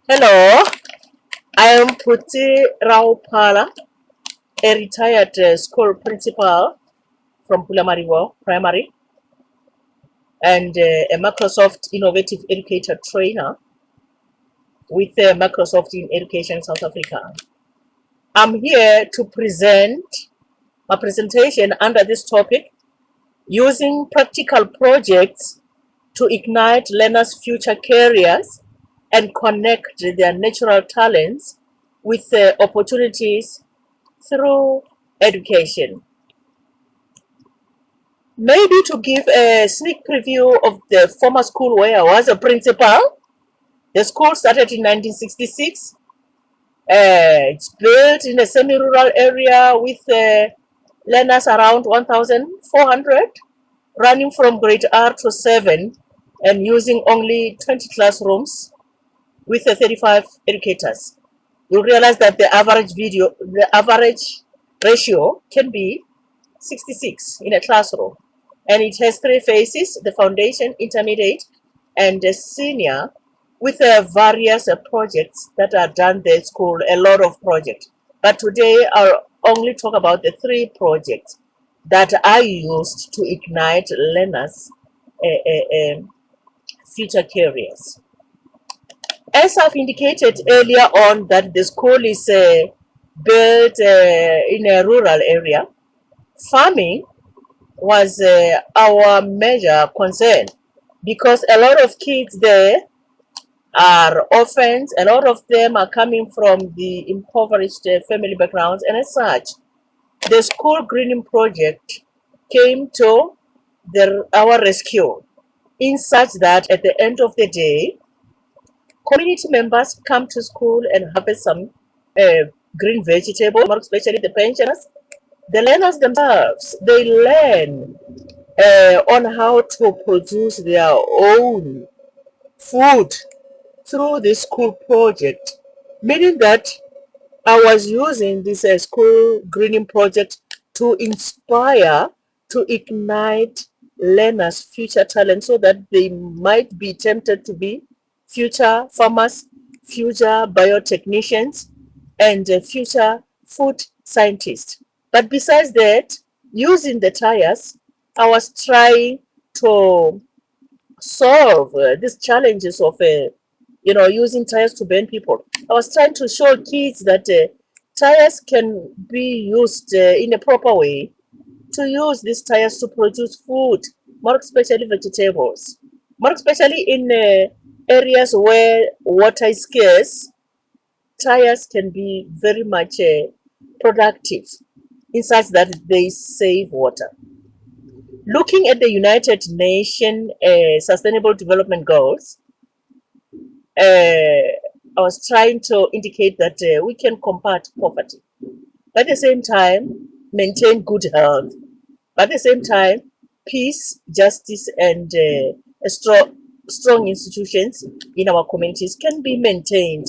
Hello, I am Phuti Ragophala, a retired school principal from Pulamarivo Primary and a Microsoft Innovative Educator Trainer with Microsoft in Education South Africa. I'm here to present my presentation under this topic, using practical projects to ignite learners' future careers and connect their natural talents with opportunities through education. Maybe to give a sneak preview of the former school where I was a principal. The school started in 1966. It's built in a semi-rural area with learners around 1,400, running from grade R to 7 and using only 20 classrooms with 35 educators. You'll realize that the average ratio can be 66 in a classroom, and it has three phases: the foundation, intermediate, and the senior, with various projects that are done there at school, a lot of projects. But today I'll only talk about the three projects that are used to ignite learners' future careers. As I've indicated earlier on, that the school is built in a rural area, farming was our major concern, because a lot of kids there are orphans. A lot of them are coming from the impoverished family backgrounds, and as such, the school greening project came to our rescue, in such that at the end of the day, community members come to school and harvest some green vegetables, more especially the pensioners. The learners themselves, they learn on how to produce their own food through this school project, meaning that I was using this school greening project to inspire, to ignite learners' future talent, so that they might be tempted to be future farmers, future biotechnicians, and future food scientists. But besides that, using the tires, I was trying to solve these challenges of using tires to burn people. I was trying to show kids that tires can be used in a proper way, to use these tires to produce food, more especially vegetables, more especially in areas where water is scarce. Tires can be very much productive, in such that they save water. Looking at the United Nations Sustainable Development Goals, I was trying to indicate that we can combat poverty, but at the same time maintain good health, but at the same time peace, justice, and strong institutions in our communities can be maintained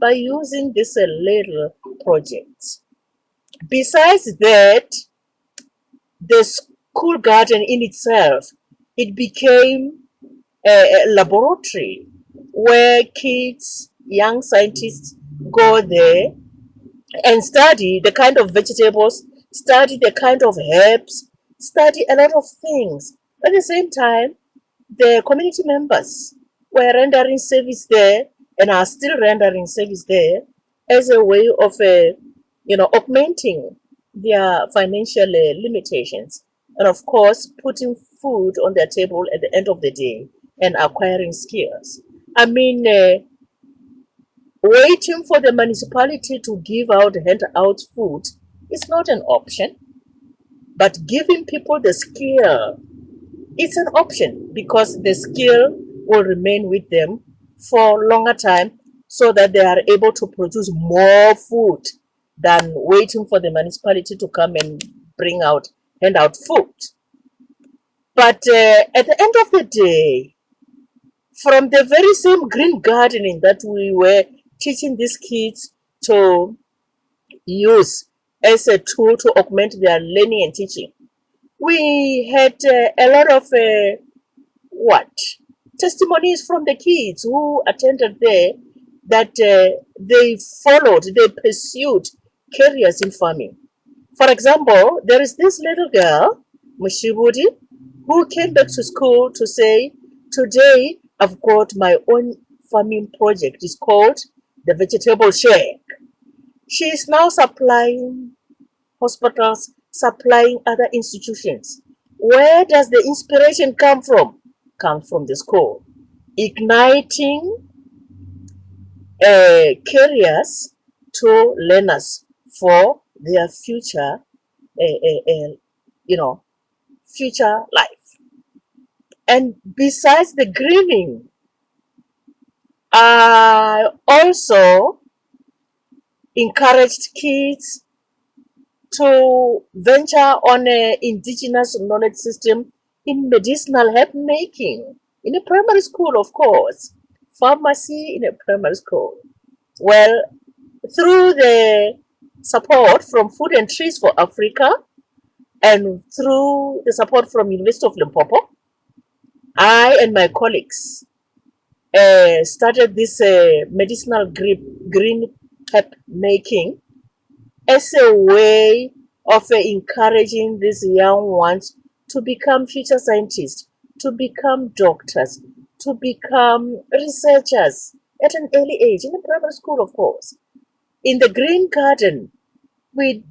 by using these little projects. Besides that, the school garden in itself, it became a laboratory where kids, young scientists go there and study the kind of vegetables, study the kind of herbs, study a lot of things. At the same time, the community members were rendering service there, and are still rendering service there, as a way of augmenting their financial limitations, and of course putting food on their table at the end of the day, and acquiring skills. I mean, waiting for the municipality to hand out food is not an option, but giving people the skill, it's an option, because the skill will remain with them for longer time, so that they are able to produce more food than waiting for the municipality to come and hand out food. But at the end of the day, from the very same green gardening that we were teaching these kids to use as a tool to augment their learning and teaching, we had a lot of testimonies from the kids who attended there, that they pursued careers in farming. For example, there is this little girl, Mushibudi, who came back to school to say, today I've got my own farming project. It's called the Vegetable Shack. She is now supplying hospitals, supplying other institutions. Where does the inspiration come from? Comes from the school. Igniting careers to learners for their future, future life. And besides the greening, I also encouraged kids to venture on an indigenous knowledge system in medicinal herb making in a primary school, of course, pharmacy in a primary school. Well, through the support from Food and Trees for Africa and through the support from University of Limpopo, I and my colleagues started this medicinal green herb making as a way of encouraging these young ones to become future scientists, to become doctors, to become researchers at an early age, in the primary school, of course. In the green garden, we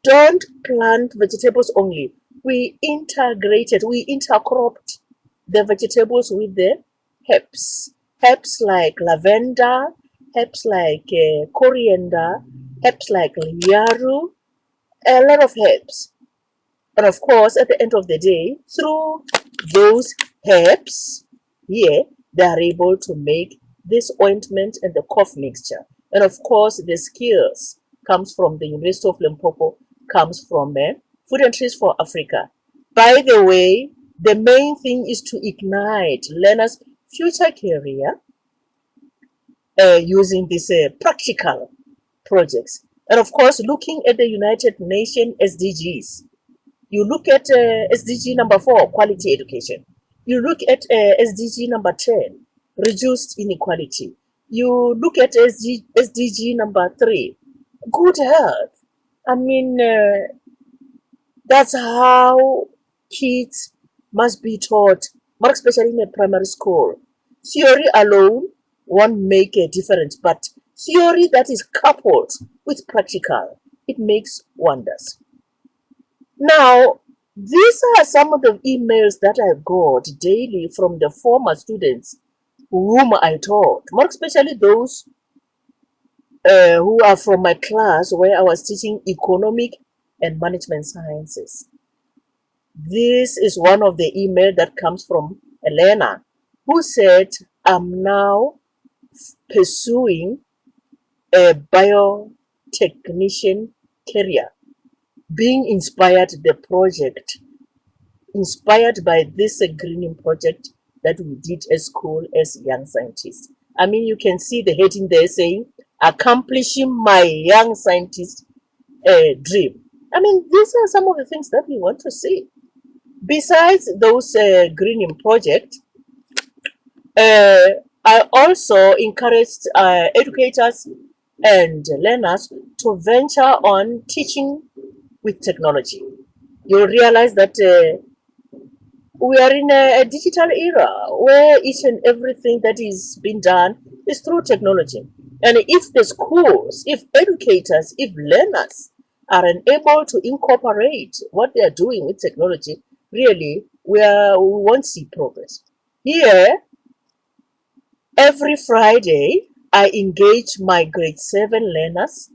don't plant vegetables only. We intercropped the vegetables with the herbs. Herbs like lavender, herbs like coriander, herbs like yaru, a lot of herbs. And of course, at the end of the day, through those herbs, they are able to make this ointment and the cough mixture. And of course, the skills comes from the University of Limpopo, comes from Food and Trees for Africa. By the way, the main thing is to ignite learners' future career using these practical projects. And of course, looking at the United Nations SDGs, you look at SDG number 4, quality education. You look at SDG number 10, reduced inequality. You look at SDG number 3, good health. I mean, that's how kids must be taught, more especially in a primary school. Theory alone won't make a difference, but theory that is coupled with practical, it makes wonders. Now, these are some of the emails that I got daily from the former students whom I taught, more especially those who are from my class where I was teaching economic and management sciences. This is one of the email that comes from Elena, who said, I'm now pursuing a biotechnician career, being inspired by this greening project that we did at school as young scientists. I mean, you can see the heading there saying, accomplishing my young scientist dream. I mean, these are some of the things that we want to see. Besides those greening projects, I also encouraged educators and learners to venture on teaching with technology. You'll realize that we are in a digital era where each and everything that is being done is through technology. And if the schools, if educators, if learners are unable to incorporate what they are doing with technology, really, we won't see progress. Here, every Friday, I engage my grade 7 learners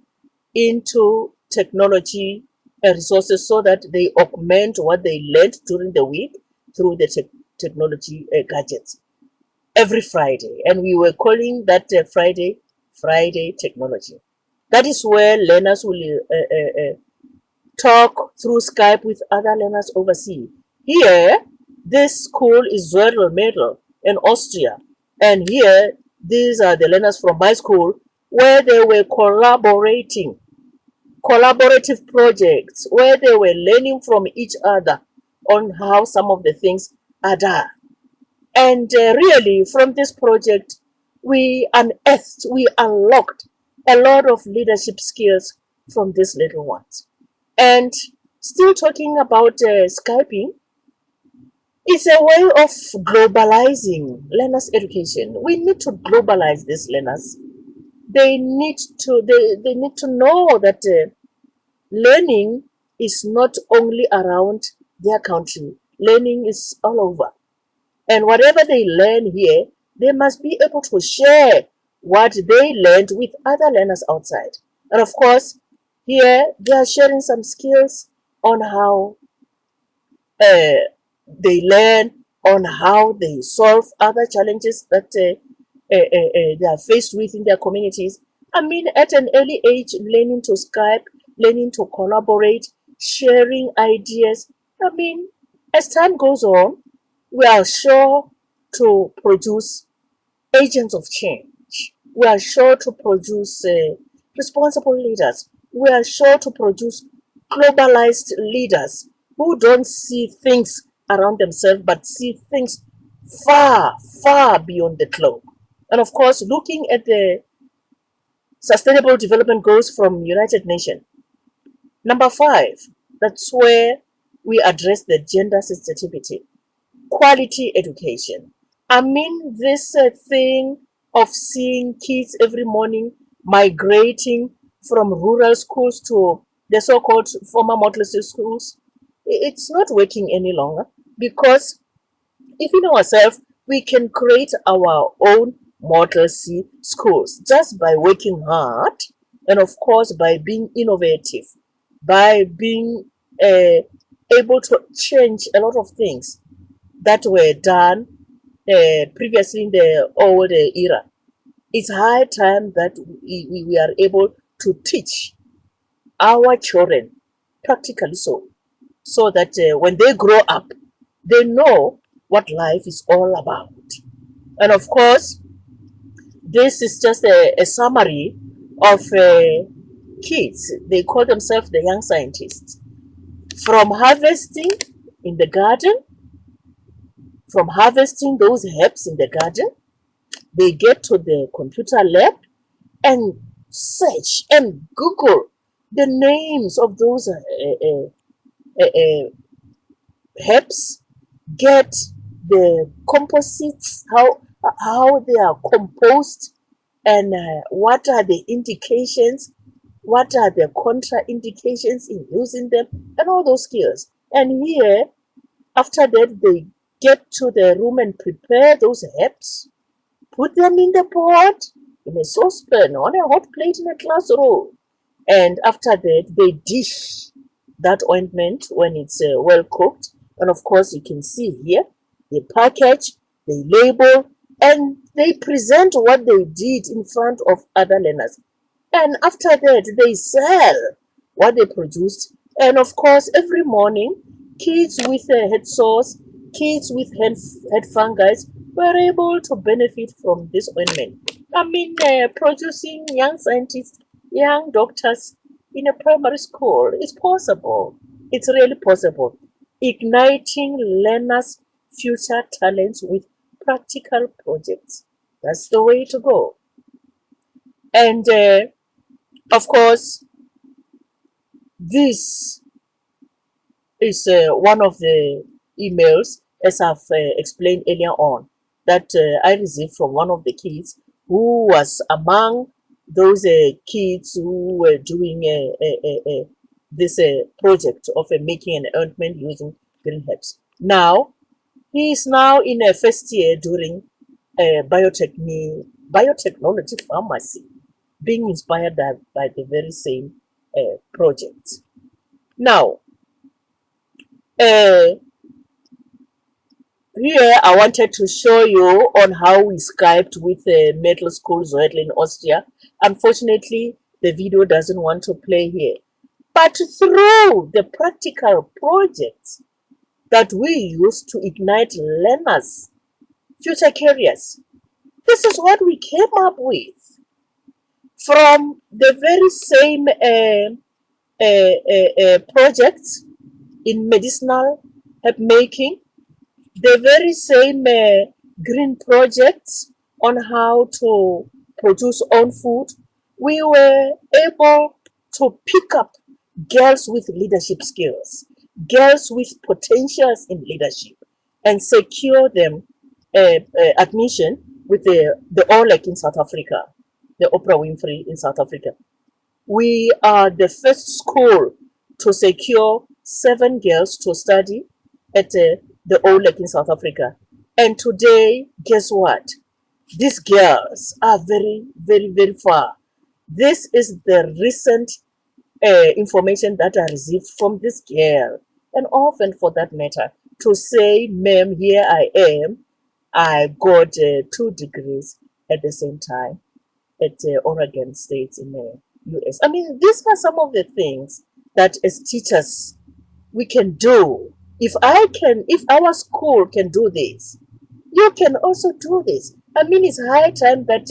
into technology resources so that they augment what they learned during the week through the technology gadgets every Friday. And we were calling that Friday technology. That is where learners will talk through Skype with other learners overseas. Here, this school is Zwerl in Austria. And here, these are the learners from my school where they were collaborative projects, where they were learning from each other on how some of the things are done. And really, from this project, we unearthed, we unlocked a lot of leadership skills from these little ones. And still talking about Skyping, it's a way of globalizing learners' education. We need to globalize these learners. They need to know that learning is not only around their country. Learning is all over. And whatever they learn here, they must be able to share what they learned with other learners outside. And of course, here they are sharing some skills on how they learn, on how they solve other challenges that they are faced with in their communities. I mean, at an early age, learning to Skype, learning to collaborate, sharing ideas. I mean, as time goes on, we are sure to produce agents of change. We are sure to produce responsible leaders. We are sure to produce globalized leaders who don't see things around themselves but see things far, far beyond the globe. And of course, looking at the Sustainable Development Goals from United Nations, number 5, that's where we address the gender sensitivity, quality education. I mean, this thing of seeing kids every morning migrating from rural schools to the so-called former model schools, it's not working any longer, because if in ourselves we can create our own model C schools just by working hard, and of course by being innovative, by being able to change a lot of things that were done previously in the old era. It's high time that we are able to teach our children practically, so that when they grow up, they know what life is all about. And of course, this is just a summary of kids. They call themselves the young scientists. From harvesting in the garden, from harvesting those herbs in the garden, they get to the computer lab and search and Google the names of those herbs, get the composites, how they are composed, and what are the indications, what are the contraindications in using them, and all those skills. And here, after that, they get to the room and prepare those herbs, put them in the pot, in a saucepan, on a hot plate in a classroom. And after that, they dish that ointment when it's well cooked. And of course, you can see here, they package, they label, and they present what they did in front of other learners. And after that, they sell what they produced. And of course, every morning, kids with head sores, kids with head fungi were able to benefit from this ointment. I mean, producing young scientists, young doctors in a primary school is possible. It's really possible. Igniting learners' future talents with practical projects. That's the way to go. And of course, this is one of the emails, as I've explained earlier on, that I received from one of the kids who was among those kids who were doing this project of making an ointment using green herbs. Now, he is now in a first year during biotechnology pharmacy, being inspired by the very same project. Now, here I wanted to show you on how we Skyped with Middle School Zoetle in Austria. Unfortunately, the video doesn't want to play here. But through the practical projects that we use to ignite learners' future careers, this is what we came up with. From the very same projects in medicinal herb making, the very same green projects on how to produce own food, we were able to pick up girls with leadership skills, girls with potentials in leadership, and secure them admission with the OLEC in South Africa, the Oprah Winfrey in South Africa. We are the first school to secure 7 girls to study at the OLEC in South Africa. And today, guess what? These girls are very, very, very far. This is the recent information that I received from this girl, and often for that matter, to say, ma'am, here I am. I got 2 degrees at the same time at Oregon State in the US. I mean, these are some of the things that as teachers we can do. If our school can do this, you can also do this. I mean, it's high time that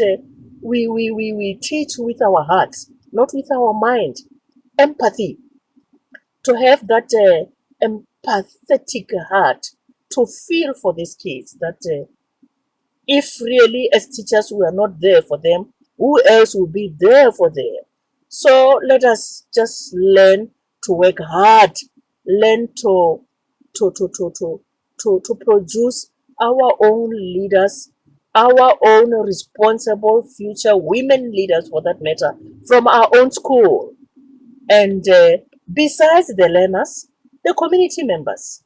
we teach with our hearts, not with our mind. Empathy, to have that empathetic heart to feel for these kids, that if really as teachers we are not there for them, who else will be there for them? So let us just learn to work hard, learn to produce our own leaders, our own responsible future women leaders for that matter, from our own school. And besides the learners, the community members.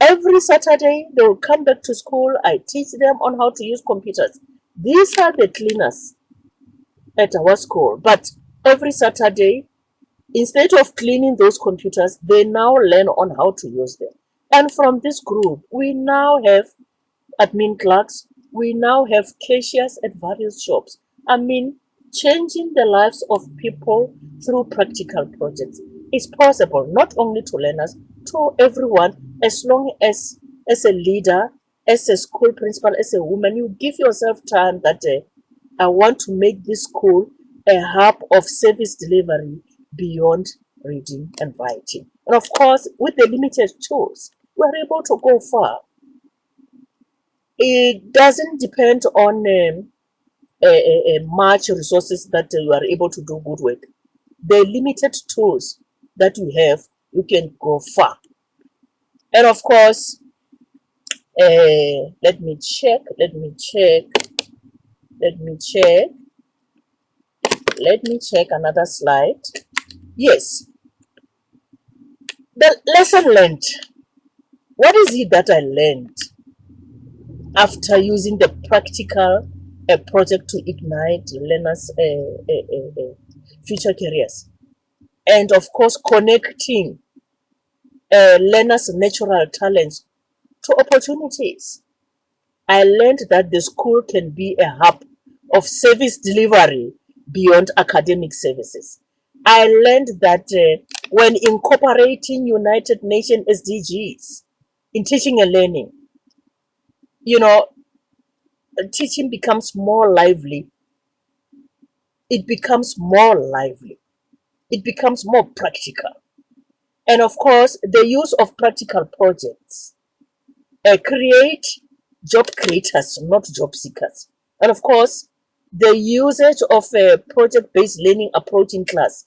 Every Saturday, they will come back to school. I teach them on how to use computers. These are the cleaners at our school. But every Saturday, instead of cleaning those computers, they now learn on how to use them. And from this group, we now have admin clerks. We now have cashiers at various shops. I mean, changing the lives of people through practical projects is possible, not only to learners, to everyone, as long as a leader, as a school principal, as a woman, you give yourself time that I want to make this school a hub of service delivery beyond reading and writing. And of course, with the limited tools, we are able to go far. It doesn't depend on much resources that you are able to do good work. The limited tools that you have, you can go far. And of course, let me check another slide. Yes, the lesson learned. What is it that I learned after using the practical project to ignite learners' future careers? And of course, connecting learners' natural talents to opportunities. I learned that the school can be a hub of service delivery beyond academic services. I learned that when incorporating United Nations SDGs in teaching and learning, teaching becomes more lively. It becomes more lively. It becomes more practical. And of course, the use of practical projects create job creators, not job seekers. And of course, the usage of a project-based learning approach in class,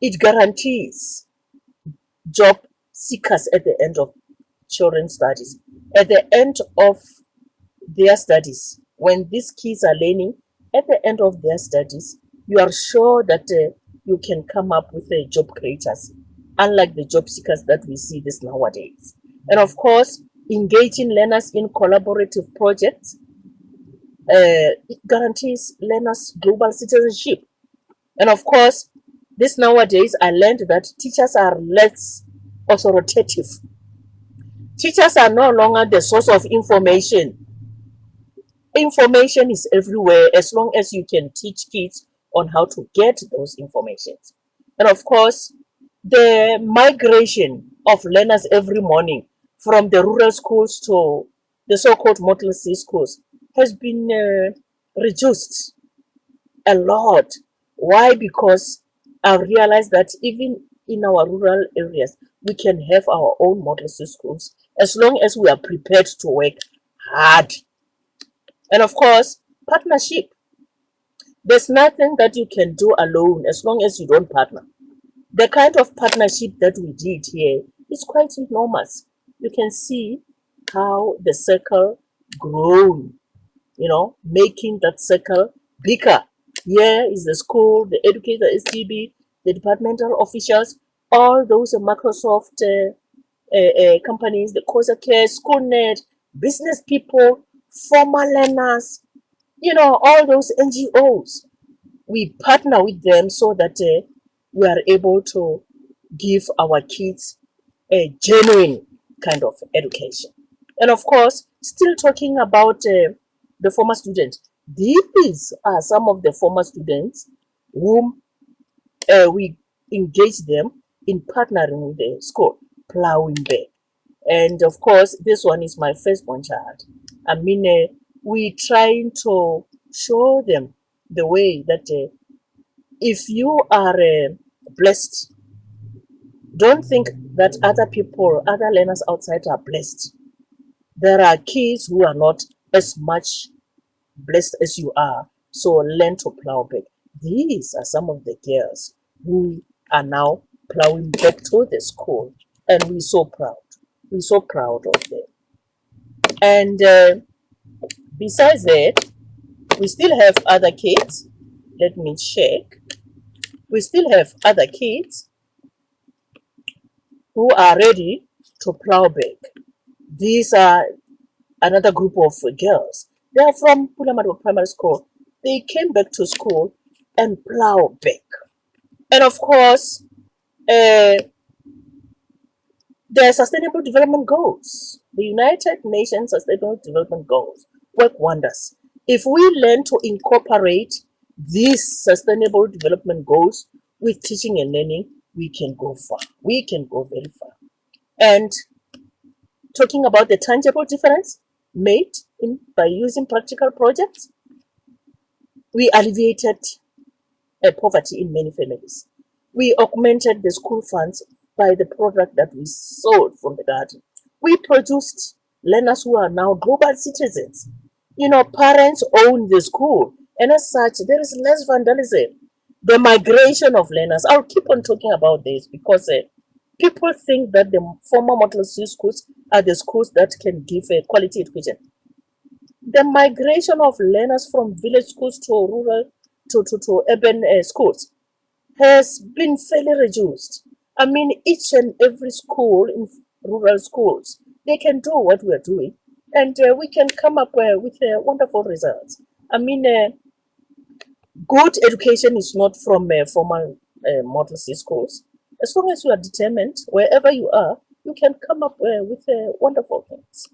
it guarantees job seekers at the end of children's studies. At the end of their studies, when these kids are learning, at the end of their studies, you are sure that you can come up with job creators, unlike the job seekers that we see this nowadays. And of course, engaging learners in collaborative projects, it guarantees learners global citizenship. And of course, this nowadays, I learned that teachers are less authoritative. Teachers are no longer the source of information. Information is everywhere as long as you can teach kids on how to get those informations. And of course, the migration of learners every morning from the rural schools to the so-called Model C schools has been reduced a lot. Why? Because I realized that even in our rural areas, we can have our own Model C schools as long as we are prepared to work hard. And of course, Partnership. There's nothing that you can do alone as long as you don't partner. The kind of partnership that we did here is quite enormous. You can see how the circle grown, making that circle bigger. Here is the school, the educator, STB, the departmental officials, all those Microsoft companies, the Cosa Care, SchoolNet, business people, former learners, all those NGOs. We partner with them so that we are able to give our kids a genuine kind of education. And of course, still talking about the former students, these are some of the former students whom we engage them in partnering with the school, plowing back. And of course, this one is my firstborn child. I mean, we trying to show them the way that if you are blessed, don't think that other people, other learners outside are blessed. There are kids who are not as much blessed as you are. So learn to plow back. These are some of the girls who are now plowing back to the school. And we're so proud. We're so proud of them. And besides that, we still have other kids. Let me check. We still have other kids who are ready to plow back. These are another group of girls. They are from Pulamado Primary School. They came back to school and plowed back. And of course, the Sustainable Development Goals, the United Nations Sustainable Development Goals, work wonders. If we learn to incorporate these Sustainable Development Goals with teaching and learning, we can go far. We can go very far. And talking about the tangible difference made by using practical projects, we alleviated poverty in many families. We augmented the school funds by the product that we sold from the garden. We produced learners who are now global citizens. Parents own the school, and as such, there is less vandalism. The migration of learners. I'll keep on talking about this because people think that the former Model C schools are the schools that can give a quality education. The migration of learners from village schools to rural to urban schools has been fairly reduced. I mean, each and every school in rural schools, they can do what we are doing, and we can come up with wonderful results. I mean, good education is not from formal Model C schools. As long as you are determined, wherever you are, you can come up with wonderful things.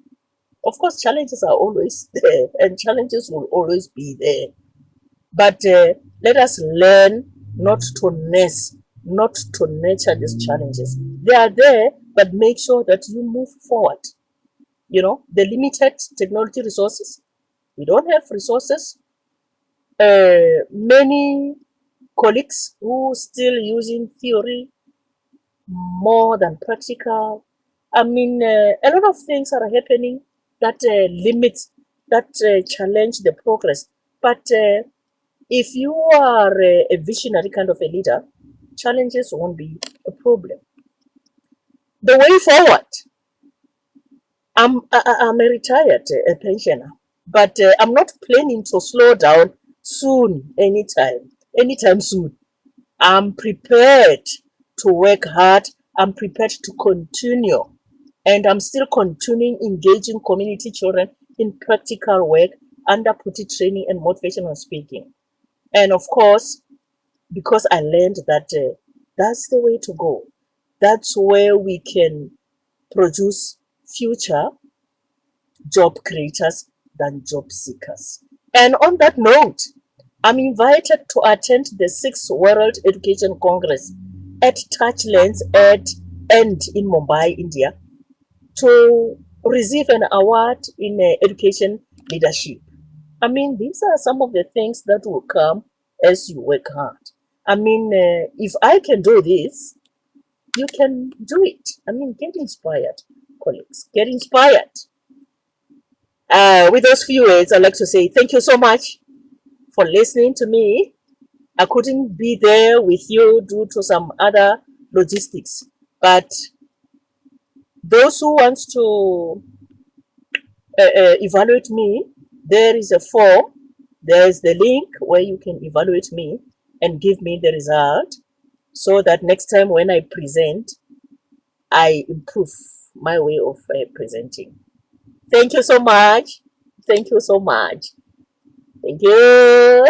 Of course, challenges are always there, and challenges will always be there. But let us learn not to nurture these challenges. They are there, but make sure that you move forward. The limited technology resources. We don't have resources. Many colleagues who still using theory more than practical. I mean, a lot of things are happening that limits, that challenge the progress. But if you are a visionary kind of a leader, challenges won't be a problem. The way forward. I'm a retired pensioner, but I'm not planning to slow down soon, anytime soon. I'm prepared to work hard. I'm prepared to continue. And I'm still continuing engaging community children in practical work under Phuti training and motivational speaking. And of course, because I learned that that's the way to go. That's where we can produce future job creators than job seekers. And on that note, I'm invited to attend the 6th World Education Congress at Touchlands End in Mumbai, India, to receive an award in education leadership. I mean, these are some of the things that will come as you work hard. I mean, if I can do this, you can do it. I mean, get inspired, colleagues. Get inspired. With those few words, I'd like to say thank you so much for listening to me. I couldn't be there with you due to some other logistics, but those who wants to evaluate me, there is a form, there is the link where you can evaluate me and give me the result, so that next time when I present, I improve my way of presenting. Thank you so much. Thank you so much. Thank you.